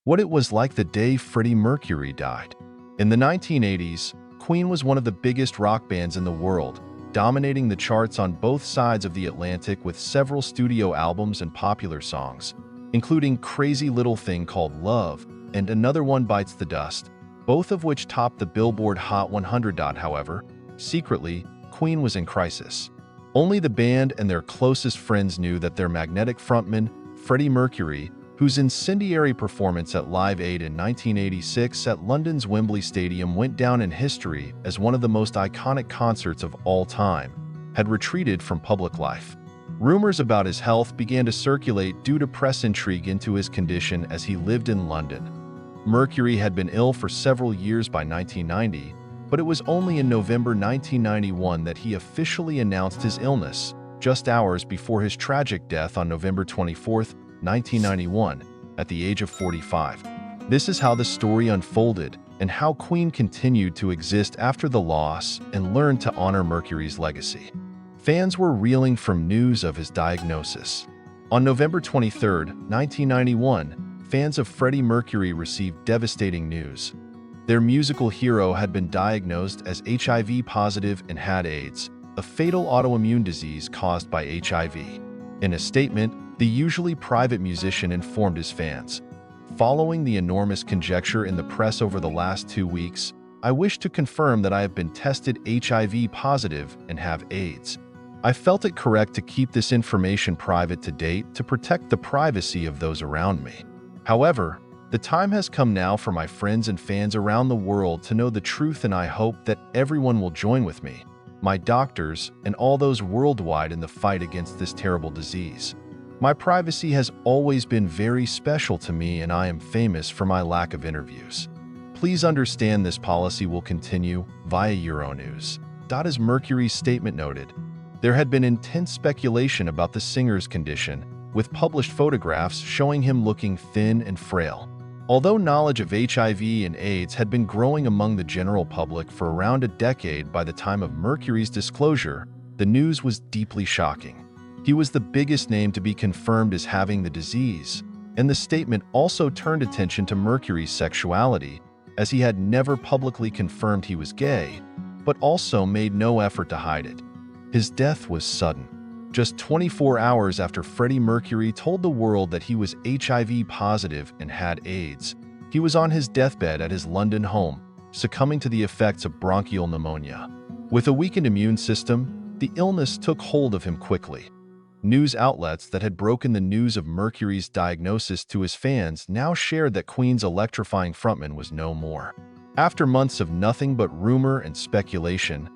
what it was like the day Freddie Mercury died. In the 1980s, Queen was one of the biggest rock bands in the world, dominating the charts on both sides of the Atlantic with several studio albums and popular songs, including Crazy Little Thing Called Love and Another One Bites the Dust, both of which topped the Billboard Hot 100. However, secretly, Queen was in crisis. Only the band and their closest friends knew that their magnetic frontman, Freddie Mercury, whose incendiary performance at Live Aid in 1986 at London's Wembley Stadium went down in history as one of the most iconic concerts of all time, had retreated from public life. Rumors about his health began to circulate due to press intrigue into his condition as he lived in London. Mercury had been ill for several years by 1990, but it was only in November 1991 that he officially announced his illness, just hours before his tragic death on November 24, 1991, at the age of 45. This is how the story unfolded and how Queen continued to exist after the loss and learned to honor Mercury's legacy. Fans were reeling from news of his diagnosis. On November 23, 1991, fans of Freddie Mercury received devastating news. Their musical hero had been diagnosed as HIV positive and had AIDS, a fatal autoimmune disease caused by HIV. In a statement, the usually private musician informed his fans, "Following the enormous conjecture in the press over the last 2 weeks, I wish to confirm that I have been tested HIV positive and have AIDS. I felt it correct to keep this information private to date to protect the privacy of those around me. However, the time has come now for my friends and fans around the world to know the truth, and I hope that everyone will join with me, my doctors, and all those worldwide in the fight against this terrible disease. My privacy has always been very special to me, and I am famous for my lack of interviews. Please understand this policy will continue via Euronews." As Mercury's statement noted, there had been intense speculation about the singer's condition, with published photographs showing him looking thin and frail. Although knowledge of HIV and AIDS had been growing among the general public for around a decade by the time of Mercury's disclosure, the news was deeply shocking. He was the biggest name to be confirmed as having the disease, and the statement also turned attention to Mercury's sexuality, as he had never publicly confirmed he was gay, but also made no effort to hide it. His death was sudden. Just 24 hours after Freddie Mercury told the world that he was HIV positive and had AIDS, he was on his deathbed at his London home, succumbing to the effects of bronchial pneumonia. With a weakened immune system, the illness took hold of him quickly. News outlets that had broken the news of Mercury's diagnosis to his fans now shared that Queen's electrifying frontman was no more. After months of nothing but rumor and speculation,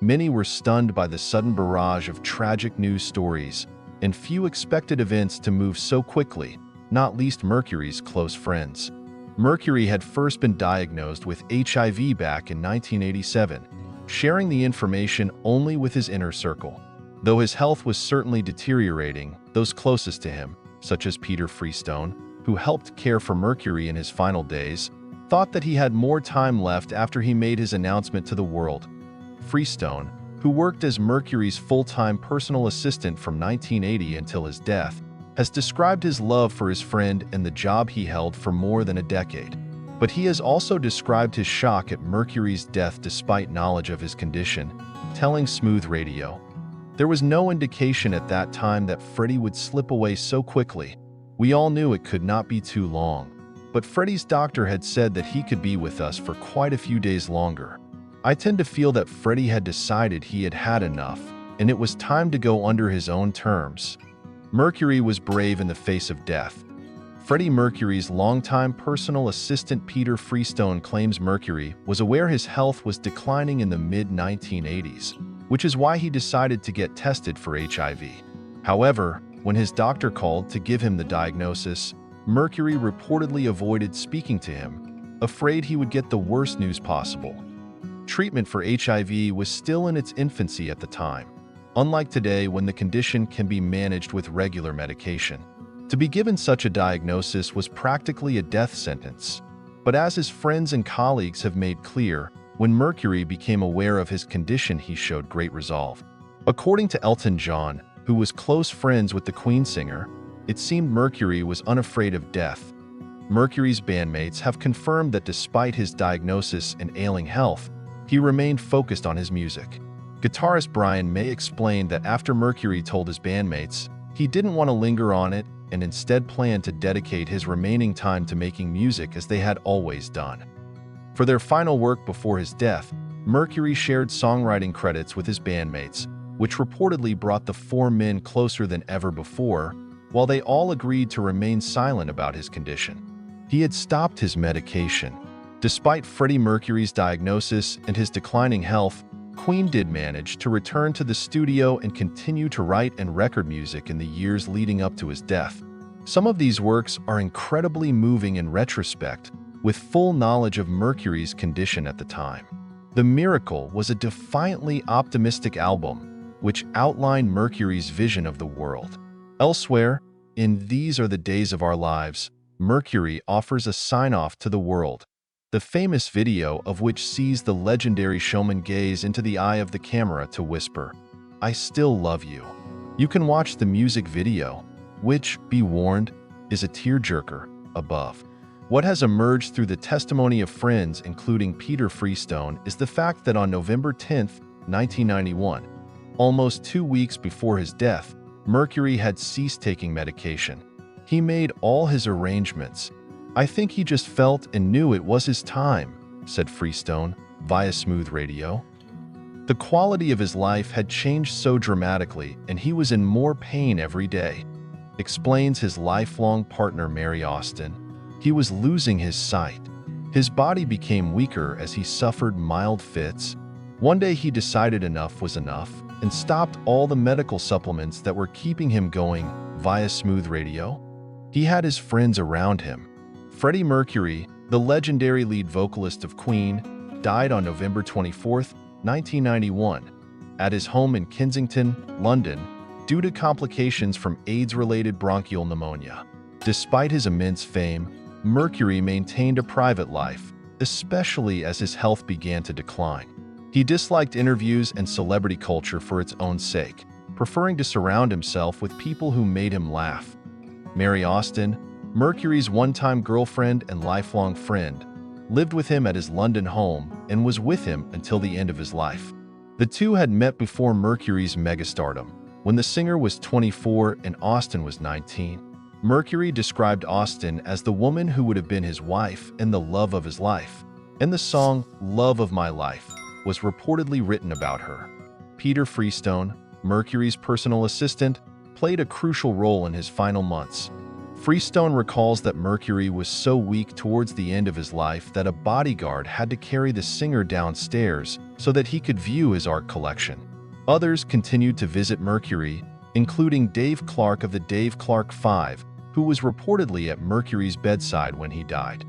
many were stunned by the sudden barrage of tragic news stories, and few expected events to move so quickly, not least Mercury's close friends. Mercury had first been diagnosed with HIV back in 1987, sharing the information only with his inner circle. Though his health was certainly deteriorating, those closest to him, such as Peter Freestone, who helped care for Mercury in his final days, thought that he had more time left after he made his announcement to the world. Freestone, who worked as Mercury's full-time personal assistant from 1980 until his death, has described his love for his friend and the job he held for more than a decade. But he has also described his shock at Mercury's death despite knowledge of his condition, telling Smooth Radio, "There was no indication at that time that Freddie would slip away so quickly. We all knew it could not be too long. But Freddie's doctor had said that he could be with us for quite a few days longer. I tend to feel that Freddie had decided he had had enough, and it was time to go under his own terms." Mercury was brave in the face of death. Freddie Mercury's longtime personal assistant Peter Freestone claims Mercury was aware his health was declining in the mid-1980s, which is why he decided to get tested for HIV. However, when his doctor called to give him the diagnosis, Mercury reportedly avoided speaking to him, afraid he would get the worst news possible. Treatment for HIV was still in its infancy at the time, unlike today when the condition can be managed with regular medication. To be given such a diagnosis was practically a death sentence. But as his friends and colleagues have made clear, when Mercury became aware of his condition, he showed great resolve. According to Elton John, who was close friends with the Queen singer, it seemed Mercury was unafraid of death. Mercury's bandmates have confirmed that despite his diagnosis and ailing health, he remained focused on his music. Guitarist Brian May explained that after Mercury told his bandmates he didn't want to linger on it and instead planned to dedicate his remaining time to making music as they had always done. For their final work before his death, Mercury shared songwriting credits with his bandmates, which reportedly brought the four men closer than ever before, while they all agreed to remain silent about his condition. He had stopped his medication. Despite Freddie Mercury's diagnosis and his declining health, Queen did manage to return to the studio and continue to write and record music in the years leading up to his death. Some of these works are incredibly moving in retrospect, with full knowledge of Mercury's condition at the time. The Miracle was a defiantly optimistic album, which outlined Mercury's vision of the world. Elsewhere, in These Are the Days of Our Lives, Mercury offers a sign-off to the world, the famous video of which sees the legendary showman gaze into the eye of the camera to whisper, "I still love you." You can watch the music video, which, be warned, is a tearjerker, above. What has emerged through the testimony of friends, including Peter Freestone, is the fact that on November 10, 1991, almost 2 weeks before his death, Mercury had ceased taking medication. He made all his arrangements. "I think he just felt and knew it was his time," said Freestone via Smooth Radio. The quality of his life had changed so dramatically, and he was in more pain every day, explains his lifelong partner Mary Austin. He was losing his sight. His body became weaker as he suffered mild fits. One day he decided enough was enough and stopped all the medical supplements that were keeping him going via Smooth Radio. He had his friends around him. Freddie Mercury, the legendary lead vocalist of Queen, died on November 24, 1991, at his home in Kensington, London, due to complications from AIDS-related bronchial pneumonia. Despite his immense fame, Mercury maintained a private life, especially as his health began to decline. He disliked interviews and celebrity culture for its own sake, preferring to surround himself with people who made him laugh. Mary Austin, Mercury's one-time girlfriend and lifelong friend, lived with him at his London home and was with him until the end of his life. The two had met before Mercury's megastardom, when the singer was 24 and Austin was 19. Mercury described Austin as the woman who would have been his wife and the love of his life, and the song "Love of My Life" was reportedly written about her. Peter Freestone, Mercury's personal assistant, played a crucial role in his final months. Freestone recalls that Mercury was so weak towards the end of his life that a bodyguard had to carry the singer downstairs so that he could view his art collection. Others continued to visit Mercury, including Dave Clark of the Dave Clark 5, who was reportedly at Mercury's bedside when he died.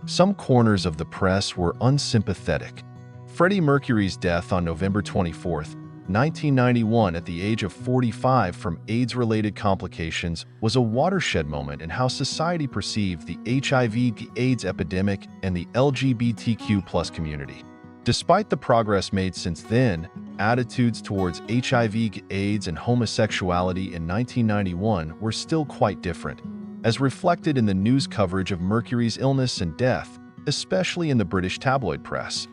Some corners of the press were unsympathetic. Freddie Mercury's death on November 24, 1991, at the age of 45 from AIDS-related complications was a watershed moment in how society perceived the HIV/AIDS epidemic and the LGBTQ+ community. Despite the progress made since then, attitudes towards HIV/AIDS and homosexuality in 1991 were still quite different, as reflected in the news coverage of Mercury's illness and death, especially in the British tabloid press.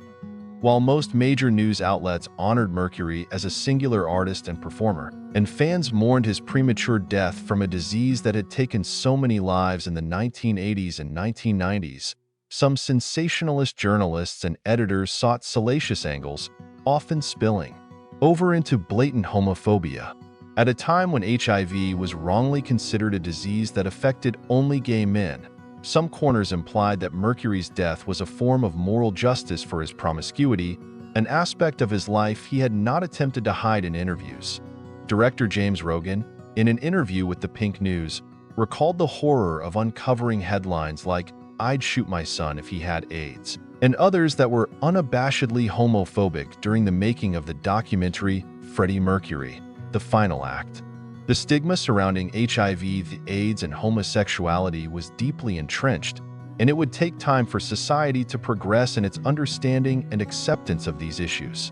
While most major news outlets honored Mercury as a singular artist and performer, and fans mourned his premature death from a disease that had taken so many lives in the 1980s and 1990s, some sensationalist journalists and editors sought salacious angles, often spilling over into blatant homophobia. At a time when HIV was wrongly considered a disease that affected only gay men, some corners implied that Mercury's death was a form of moral justice for his promiscuity, an aspect of his life he had not attempted to hide in interviews. Director James Rogan, in an interview with the Pink News, recalled the horror of uncovering headlines like, "I'd shoot my son if he had AIDS," and others that were unabashedly homophobic during the making of the documentary Freddie Mercury, The Final Act. The stigma surrounding HIV, AIDS, and homosexuality was deeply entrenched, and it would take time for society to progress in its understanding and acceptance of these issues.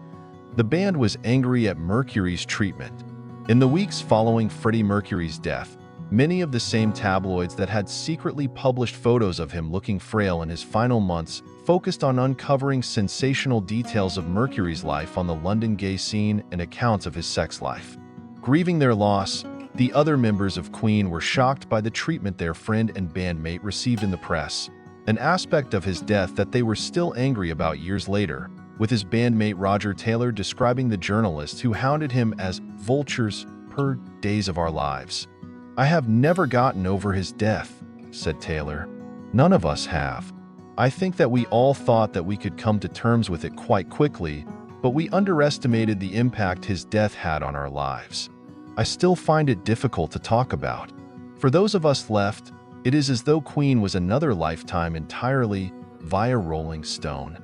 The band was angry at Mercury's treatment. In the weeks following Freddie Mercury's death, Many of the same tabloids that had secretly published photos of him looking frail in his final months focused on uncovering sensational details of Mercury's life on the London gay scene and accounts of his sex life. Grieving their loss, the other members of Queen were shocked by the treatment their friend and bandmate received in the press, an aspect of his death that they were still angry about years later, with his bandmate Roger Taylor describing the journalists who hounded him as vultures per days of our lives. "I have never gotten over his death," said Taylor. "None of us have. I think that we all thought that we could come to terms with it quite quickly, but we underestimated the impact his death had on our lives. I still find it difficult to talk about. For those of us left, it is as though Queen was another lifetime entirely via Rolling Stone."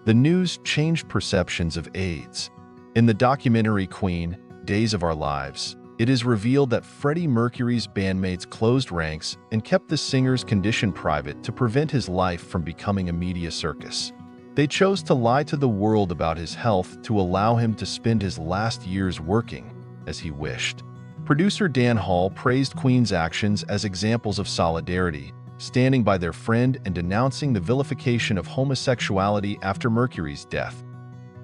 The news changed perceptions of AIDS. In the documentary Queen, Days of Our Lives, it is revealed that Freddie Mercury's bandmates closed ranks and kept the singer's condition private to prevent his life from becoming a media circus. They chose to lie to the world about his health to allow him to spend his last years working as he wished. Producer Dan Hall praised Queen's actions as examples of solidarity, standing by their friend and denouncing the vilification of homosexuality after Mercury's death.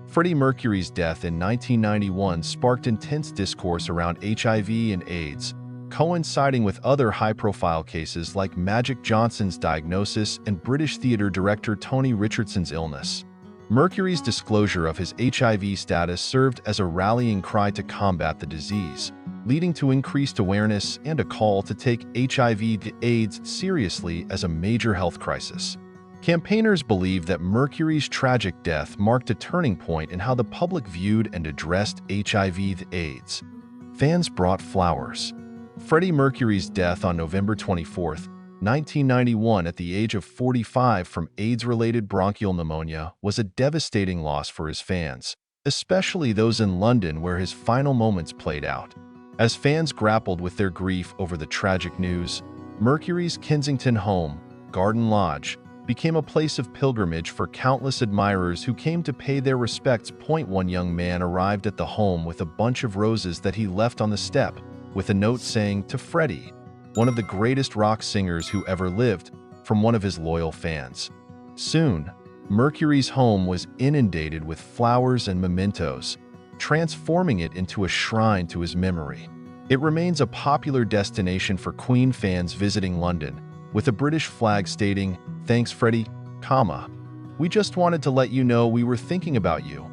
Freddie Mercury's death in 1991 sparked intense discourse around HIV and AIDS, coinciding with other high-profile cases like Magic Johnson's diagnosis and British theatre director Tony Richardson's illness. Mercury's disclosure of his HIV status served as a rallying cry to combat the disease, leading to increased awareness and a call to take HIV/AIDS seriously as a major health crisis. Campaigners believe that Mercury's tragic death marked a turning point in how the public viewed and addressed HIV/AIDS. Fans brought flowers. Freddie Mercury's death on November 24, 1991, at the age of 45 from AIDS-related bronchial pneumonia was a devastating loss for his fans, especially those in London where his final moments played out. As fans grappled with their grief over the tragic news, Mercury's Kensington home, Garden Lodge, became a place of pilgrimage for countless admirers who came to pay their respects. One young man arrived at the home with a bunch of roses that he left on the step, with a note saying, "To Freddie, one of the greatest rock singers who ever lived," from one of his loyal fans. Soon, Mercury's home was inundated with flowers and mementos, transforming it into a shrine to his memory. It remains a popular destination for Queen fans visiting London, with a British flag stating, "Thanks Freddie, we just wanted to let you know we were thinking about you."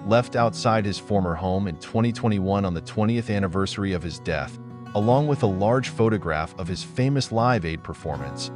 Left outside his former home in 2021 on the 20th anniversary of his death, along with a large photograph of his famous Live Aid performance.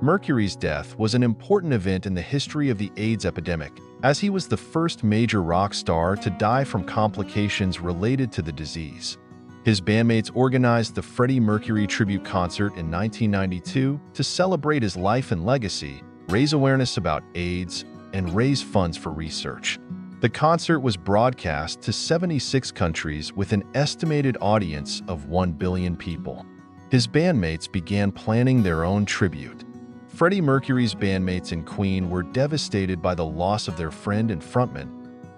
Mercury's death was an important event in the history of the AIDS epidemic, as he was the first major rock star to die from complications related to the disease. His bandmates organized the Freddie Mercury tribute concert in 1992 to celebrate his life and legacy, raise awareness about AIDS, and raise funds for research. The concert was broadcast to 76 countries with an estimated audience of 1 billion people. His bandmates began planning their own tribute. Freddie Mercury's bandmates in Queen were devastated by the loss of their friend and frontman,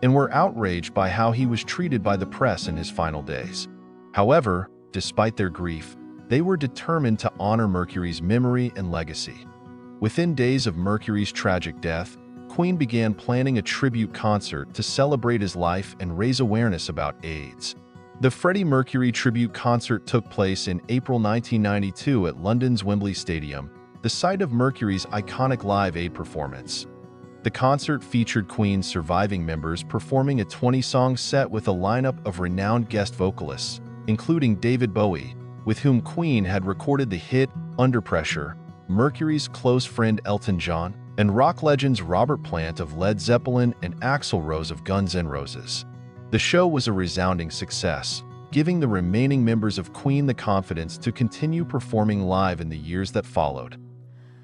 and were outraged by how he was treated by the press in his final days. However, despite their grief, they were determined to honor Mercury's memory and legacy. Within days of Mercury's tragic death, Queen began planning a tribute concert to celebrate his life and raise awareness about AIDS. The Freddie Mercury tribute concert took place in April 1992 at London's Wembley Stadium, the site of Mercury's iconic Live Aid performance. The concert featured Queen's surviving members performing a 20-song set with a lineup of renowned guest vocalists, including David Bowie, with whom Queen had recorded the hit Under Pressure, Mercury's close friend Elton John, and rock legends Robert Plant of Led Zeppelin and Axl Rose of Guns N' Roses. The show was a resounding success, giving the remaining members of Queen the confidence to continue performing live in the years that followed.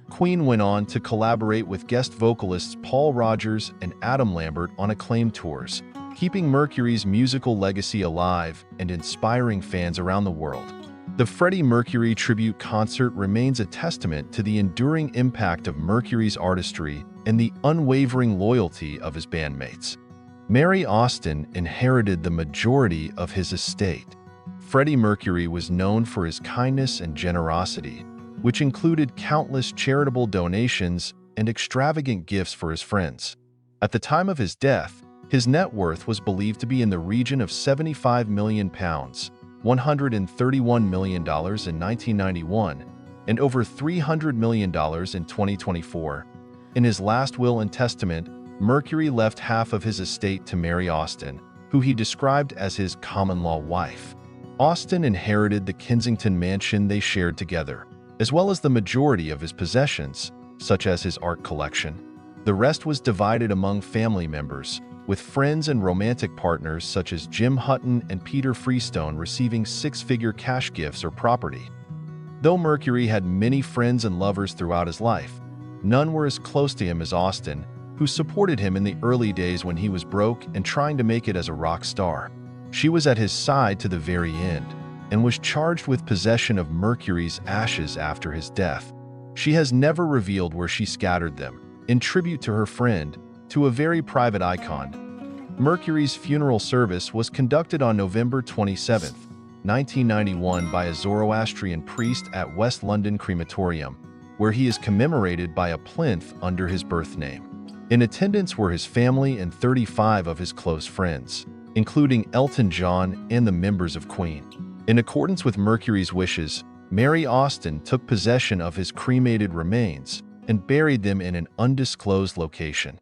Queen went on to collaborate with guest vocalists Paul Rodgers and Adam Lambert on acclaimed tours, keeping Mercury's musical legacy alive and inspiring fans around the world. The Freddie Mercury tribute concert remains a testament to the enduring impact of Mercury's artistry and the unwavering loyalty of his bandmates. Mary Austin inherited the majority of his estate. Freddie Mercury was known for his kindness and generosity, which included countless charitable donations and extravagant gifts for his friends. At the time of his death, his net worth was believed to be in the region of £75 million, $131 million in 1991, and over $300 million in 2024. In his last will and testament, Mercury left half of his estate to Mary Austin, who he described as his common-law wife. Austin inherited the Kensington mansion they shared together, as well as the majority of his possessions, such as his art collection. The rest was divided among family members, with friends and romantic partners such as Jim Hutton and Peter Freestone receiving six-figure cash gifts or property. Though Mercury had many friends and lovers throughout his life, none were as close to him as Austin, who supported him in the early days when he was broke and trying to make it as a rock star. She was at his side to the very end, and was charged with possession of Mercury's ashes after his death. She has never revealed where she scattered them, in tribute to her friend, to a very private icon. Mercury's funeral service was conducted on November 27, 1991 by a Zoroastrian priest at West London Crematorium, where he is commemorated by a plinth under his birth name. In attendance were his family and 35 of his close friends, including Elton John and the members of Queen. In accordance with Mercury's wishes, Mary Austin took possession of his cremated remains and buried them in an undisclosed location.